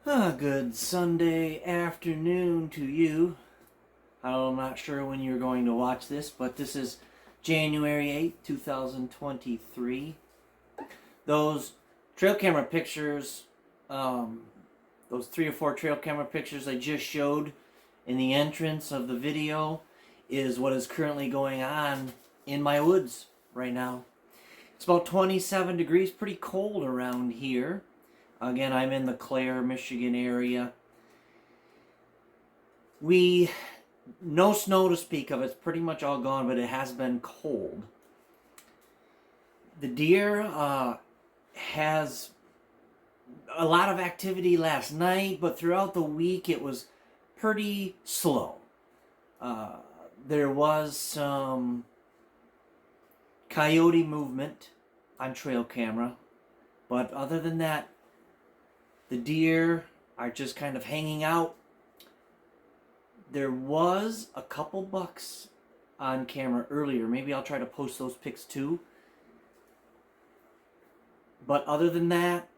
Good Sunday afternoon to you. I'm not sure when you're going to watch this, but this is January 8th, 2023. Those trail camera pictures, those 3 or 4 trail camera pictures I just showed in the entrance of the video is what is currently going on in my woods right now. It's about 27 degrees, pretty cold around here. Again, I'm in the Clare, Michigan area. No snow to speak of. It's pretty much all gone, but it has been cold. The deer has a lot of activity last night, but throughout the week it was pretty slow. There was some coyote movement on trail camera, but other than that, the deer are just kind of hanging out. There was a couple bucks on camera earlier. Maybe I'll try to post those pics too. But other than that,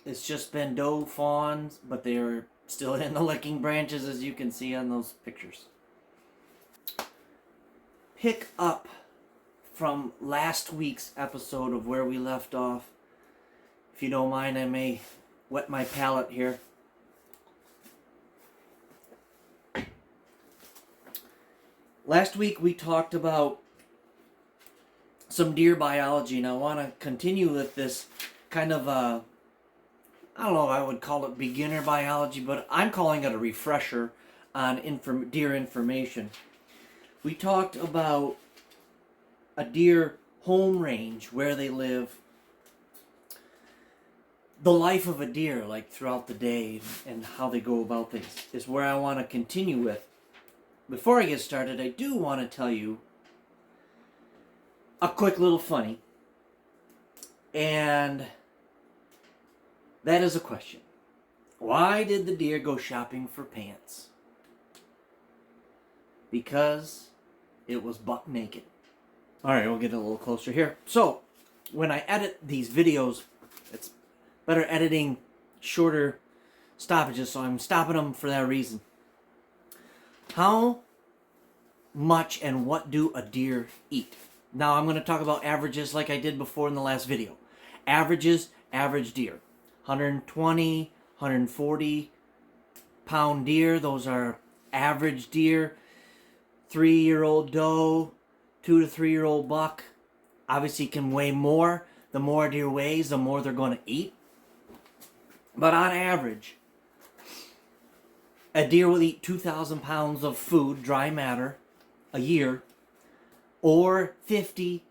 it's just been doe fawns, but they're still in the licking branches, as you can see on those pictures. Pick up from last week's episode of where we left off. If you don't mind, I may wet my palate here. Last week we talked about some deer biology, and I want to continue with this kind of I don't know if I would call it beginner biology, but I'm calling it a refresher on deer information. We talked about a deer home range, where they live, the life of a deer, like throughout the day, and how they go about things, is where I want to continue with. Before I get started, I do want to tell you a quick little funny, and that is a question. Why did the deer go shopping for pants? Because it was buck naked. Alright, we'll get a little closer here. So, when I edit these videos, it's better editing shorter stoppages, so I'm stopping them for that reason. How much and what do a deer eat? Now I'm going to talk about averages like I did before in the last video. Averages, average deer. 120, 140 pound deer, those are average deer. 3-year-old doe, 2 to 3-year-old buck, obviously can weigh more. The more a deer weighs, the more they're going to eat. But on average, a deer will eat 2,000 pounds of food, dry matter, a year, or 50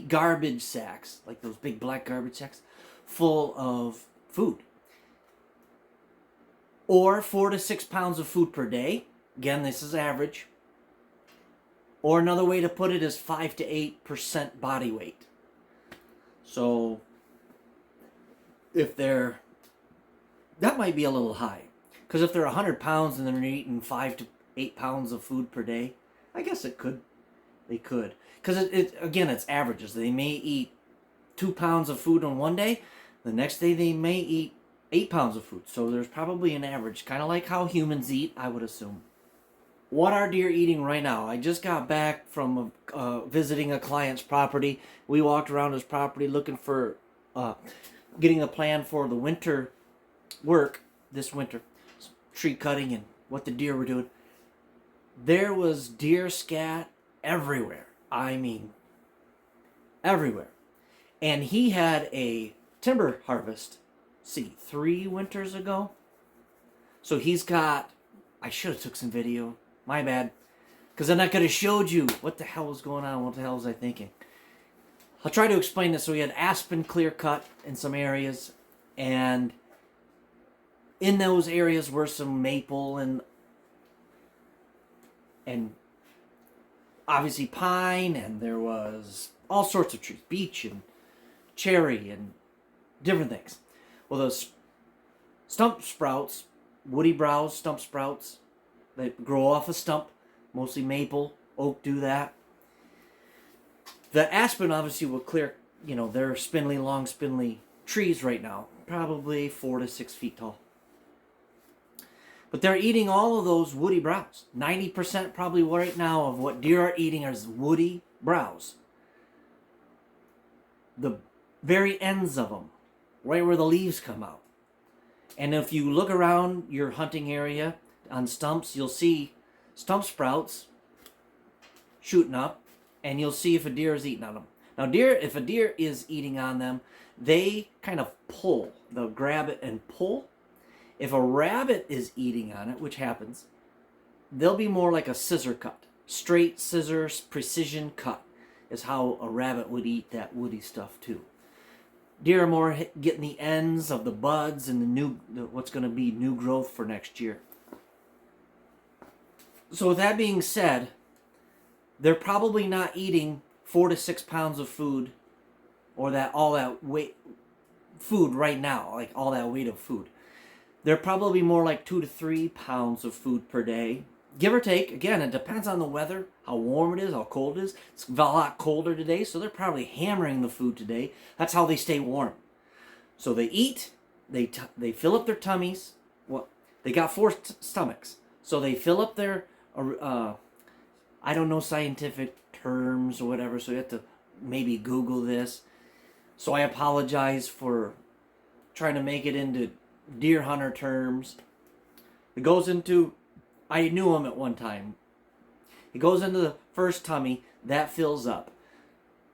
garbage sacks, like those big black garbage sacks, full of food. Or 4 to 6 pounds of food per day. Again, this is average. Or another way to put it is 5 to 8% body weight. So, that might be a little high. Because if they're 100 pounds and they're eating 5 to 8 pounds of food per day, I guess they could. Because again, it's averages. They may eat 2 pounds of food on one day. The next day they may eat 8 pounds of food. So there's probably an average. Kind of like how humans eat, I would assume. What are deer eating right now? I just got back from visiting a client's property. We walked around his property looking for, getting a plan for the winter work this winter. Tree cutting and what the deer were doing. There was deer scat everywhere. I mean, everywhere. And he had a timber harvest, 3 winters ago. So he's got, I should have took some video. My bad. Because then I could have showed you what the hell was going on. What the hell was I thinking? I'll try to explain this. So we had aspen clear cut in some areas. And in those areas were some maple and obviously pine. And there was all sorts of trees. Beech and cherry and different things. Well, those stump sprouts, woody browse stump sprouts, they grow off a stump, mostly maple, oak do that. The aspen obviously will clear, they're spindly, long, spindly trees right now, probably 4 to 6 feet tall. But they're eating all of those woody browse. 90% probably right now of what deer are eating is woody browse. The very ends of them, right where the leaves come out. And if you look around your hunting area on stumps, you'll see stump sprouts shooting up, and you'll see if a deer is eating on them. Now, if a deer is eating on them, they kind of pull. They'll grab it and pull. If a rabbit is eating on it, which happens, they'll be more like a scissor cut. Straight scissors, precision cut is how a rabbit would eat that woody stuff too. Deer are more getting the ends of the buds and what's going to be new growth for next year. So with that being said, they're probably not eating 4 to 6 pounds of food, or all that weight food right now, like all that weight of food. They're probably more like 2 to 3 pounds of food per day, give or take. Again, it depends on the weather, how warm it is, how cold it is. It's a lot colder today, so they're probably hammering the food today. That's how they stay warm. So they eat, they fill up their tummies. Well, they got 4 stomachs, so they fill up their I don't know scientific terms or whatever, so you have to maybe Google this. So I apologize for trying to make it into deer hunter terms. It goes into, I knew them at one time. It goes into the first tummy, that fills up.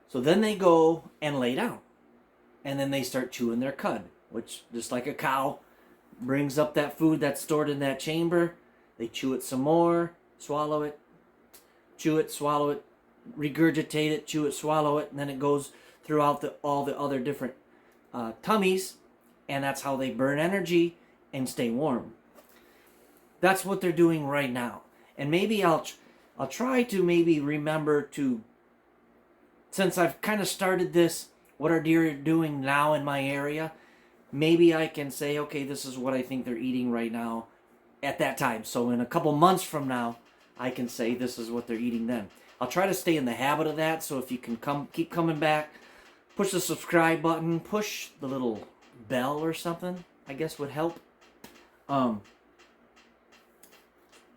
So then they go and lay down. And then they start chewing their cud, which, just like a cow, brings up that food that's stored in that chamber. They chew it some more, swallow it, chew it, swallow it, regurgitate it, chew it, swallow it, and then it goes throughout all the other different tummies, and that's how they burn energy and stay warm. That's what they're doing right now. And maybe I'll try to maybe remember to, since I've kind of started this, what are deer doing now in my area, maybe I can say, okay, this is what I think they're eating right now at that time. So in a couple months from now, I can say this is what they're eating then. I'll try to stay in the habit of that, so if you can keep coming back, push the subscribe button, push the little bell or something, I guess would help.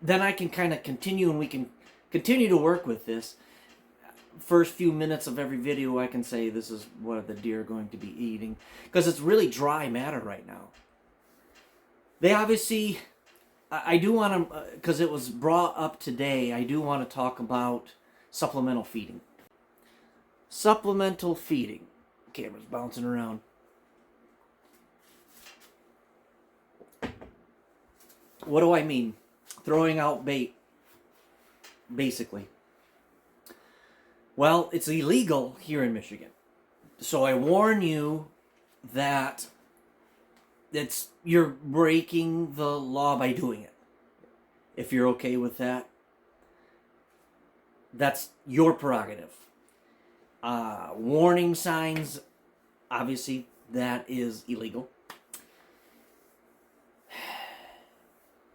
Then I can kind of continue, and we can continue to work with this. First few minutes of every video, I can say this is what the deer are going to be eating, because it's really dry matter right now. They obviously, I do want to, because it was brought up today, I do want to talk about supplemental feeding. Supplemental feeding. Camera's bouncing around. What do I mean? Throwing out bait, basically. Well, it's illegal here in Michigan. So I warn you that you're breaking the law by doing it. If you're okay with that, that's your prerogative. Warning signs, obviously, that is illegal.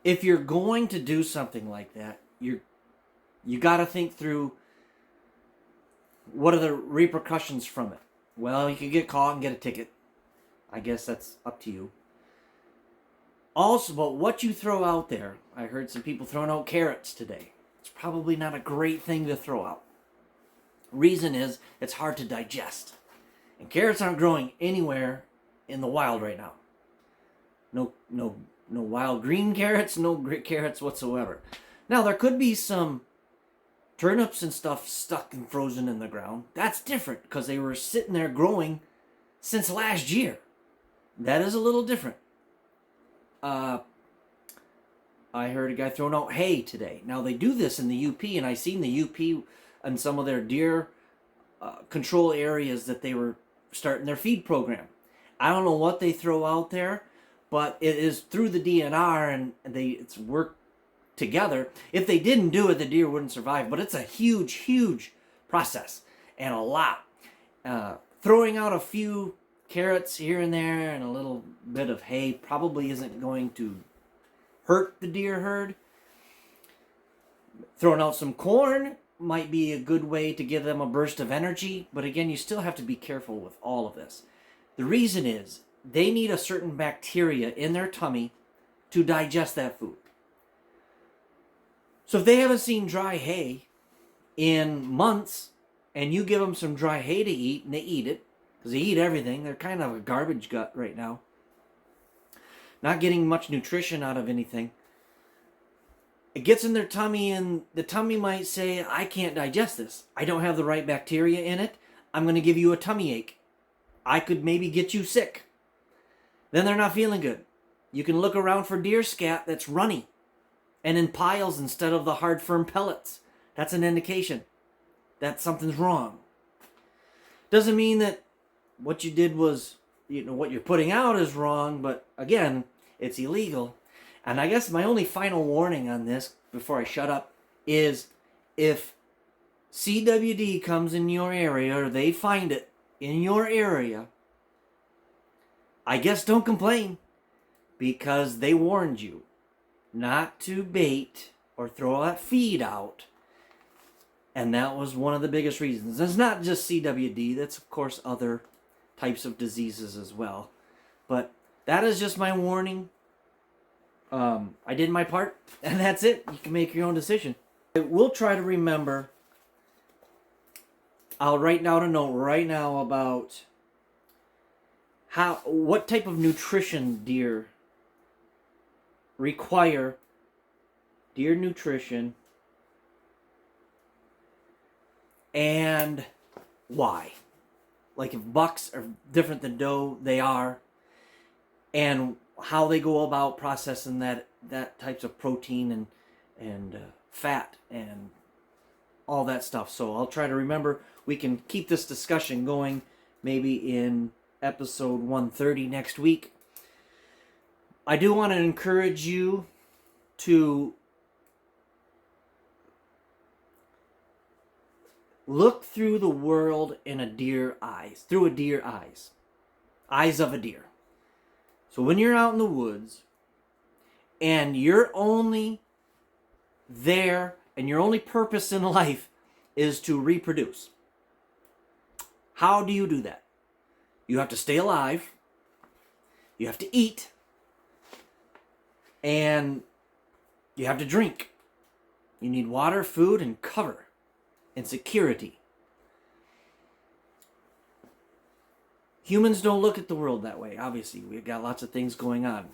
If you're going to do something like that, you got to think through, what are the repercussions from it? Well, you could get caught and get a ticket. I guess that's up to you. Also, but what you throw out there, I heard some people throwing out carrots today. It's probably not a great thing to throw out. Reason is, it's hard to digest. And carrots aren't growing anywhere in the wild right now. No wild green carrots, no carrots whatsoever. Now, there could be some turnips and stuff stuck and frozen in the ground. That's different, because they were sitting there growing since last year. That is a little different. I heard a guy throwing out hay today. Now, they do this in the UP, and I seen the UP and some of their deer control areas that they were starting their feed program. I don't know what they throw out there, but it is through the DNR, and it's worked together. If they didn't do it, the deer wouldn't survive. But it's a huge, huge process, and a lot. Throwing out a few carrots here and there and a little bit of hay probably isn't going to hurt the deer herd. Throwing out some corn might be a good way to give them a burst of energy, but again, you still have to be careful with all of this. The reason is they need a certain bacteria in their tummy to digest that food. So if they haven't seen dry hay in months, and you give them some dry hay to eat, and they eat it, because they eat everything, they're kind of a garbage gut right now, not getting much nutrition out of anything. It gets in their tummy, and the tummy might say, I can't digest this. I don't have the right bacteria in it. I'm going to give you a tummy ache. I could maybe get you sick. Then they're not feeling good. You can look around for deer scat that's runny and in piles instead of the hard, firm pellets. That's an indication that something's wrong. Doesn't mean that what you did was, what you're putting out is wrong, but again, it's illegal. And I guess my only final warning on this, before I shut up, is if CWD comes in your area, or they find it in your area, I guess don't complain, because they warned you not to bait or throw that feed out. And that was one of the biggest reasons. It's not just CWD, that's of course other types of diseases as well. But that is just my warning. I did my part, and that's it. You can make your own decision. I will try to remember. I'll write down a note right now about what type of nutrition deer require. Deer nutrition. And why. Like if bucks are different than doe, they are. And how they go about processing that types of protein and fat and all that stuff. So I'll try to remember. We can keep this discussion going maybe in episode 130 next week. I do want to encourage you to look through the world in a deer eyes, through a deer eyes of a deer. So when you're out in the woods and you're only there and your only purpose in life is to reproduce, how do you do that? You have to stay alive, you have to eat, and you have to drink. You need water, food, and cover, and security. Humans don't look at the world that way, obviously. We've got lots of things going on.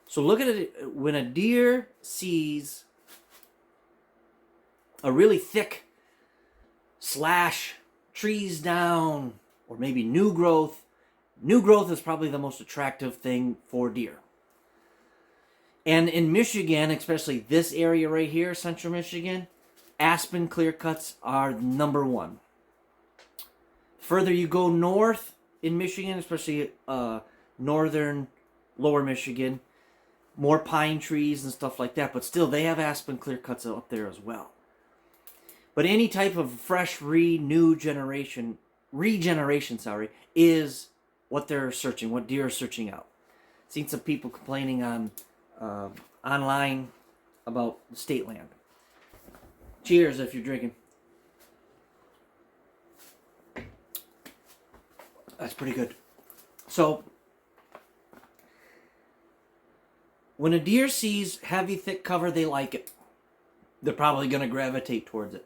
So look at it, when a deer sees a really thick slash, trees down, or maybe new growth. New growth is probably the most attractive thing for deer. And in Michigan, especially this area right here, central Michigan, aspen clear cuts are number one. Further you go north in Michigan, especially northern, lower Michigan, more pine trees and stuff like that, but still they have aspen clear cuts up there as well. But any type of fresh regeneration, is what they're searching, what deer are searching out. Seen some people complaining on online about state land. Cheers if you're drinking. That's pretty good. So, when a deer sees heavy, thick cover, they like it. They're probably going to gravitate towards it.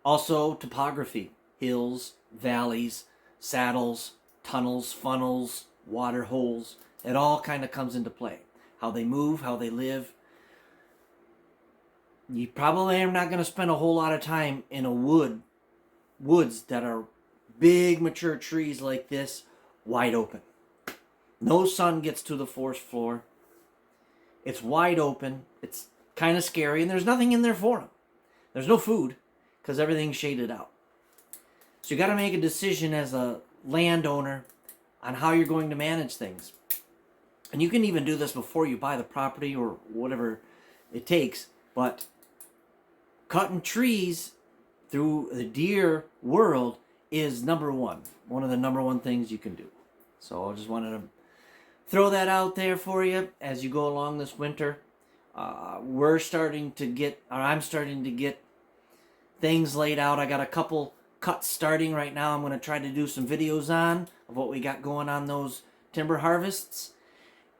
Also, topography. Hills, valleys, saddles, tunnels, funnels, water holes. It all kind of comes into play. How they move, how they live. You probably are not going to spend a whole lot of time in a woods that are big, mature trees like this, wide open. No sun gets to the forest floor. It's wide open. It's kind of scary, and there's nothing in there for them. There's no food, because everything's shaded out. So you got to make a decision as a landowner on how you're going to manage things. And you can even do this before you buy the property or whatever it takes. But cutting trees through the deer world is number one. One of the number one things you can do. So I just wanted to throw that out there for you as you go along this winter. I'm starting to get things laid out. I got a couple cuts starting right now. I'm going to try to do some videos on of what we got going on those timber harvests.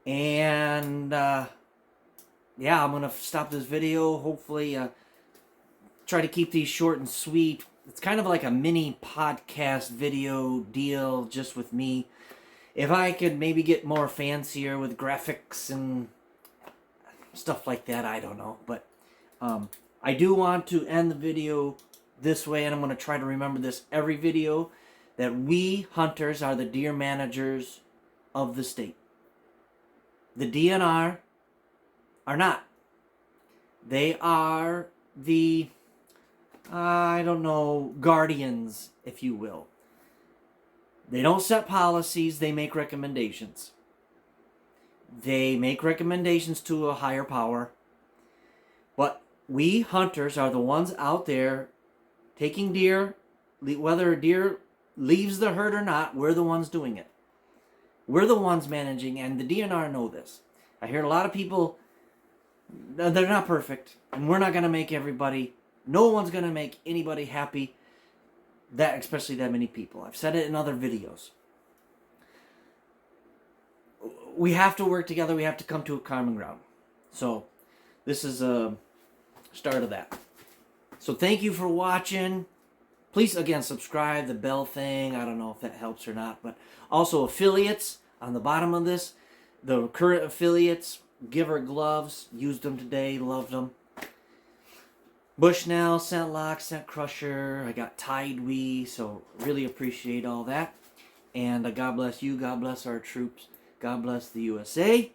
And yeah, I'm going to stop this video. Hopefully try to keep these short and sweet. It's kind of like a mini podcast video deal just with me. If I could maybe get more fancier with graphics and stuff like that, I don't know. But I do want to end the video this way, and I'm going to try to remember this every video, that we hunters are the deer managers of the state. The DNR are not. They are the, I don't know, guardians, if you will. They don't set policies, they make recommendations. They make recommendations to a higher power. But we hunters are the ones out there taking deer, whether a deer leaves the herd or not, we're the ones doing it. We're the ones managing, and the DNR know this. I hear a lot of people, they're not perfect, and we're not going to make everybody, no one's going to make anybody happy, that especially that many people. I've said it in other videos. We have to work together. We have to come to a common ground. So this is a start of that. So thank you for watching. Please, again, subscribe, the bell thing. I don't know if that helps or not. But also affiliates on the bottom of this. The current affiliates, Giver Gloves. Used them today. Loved them. Bushnell, Scentlok, Scent Crusher. I got Tide Wee. So really appreciate all that. And God bless you. God bless our troops. God bless the USA.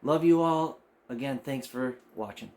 Love you all. Again, thanks for watching.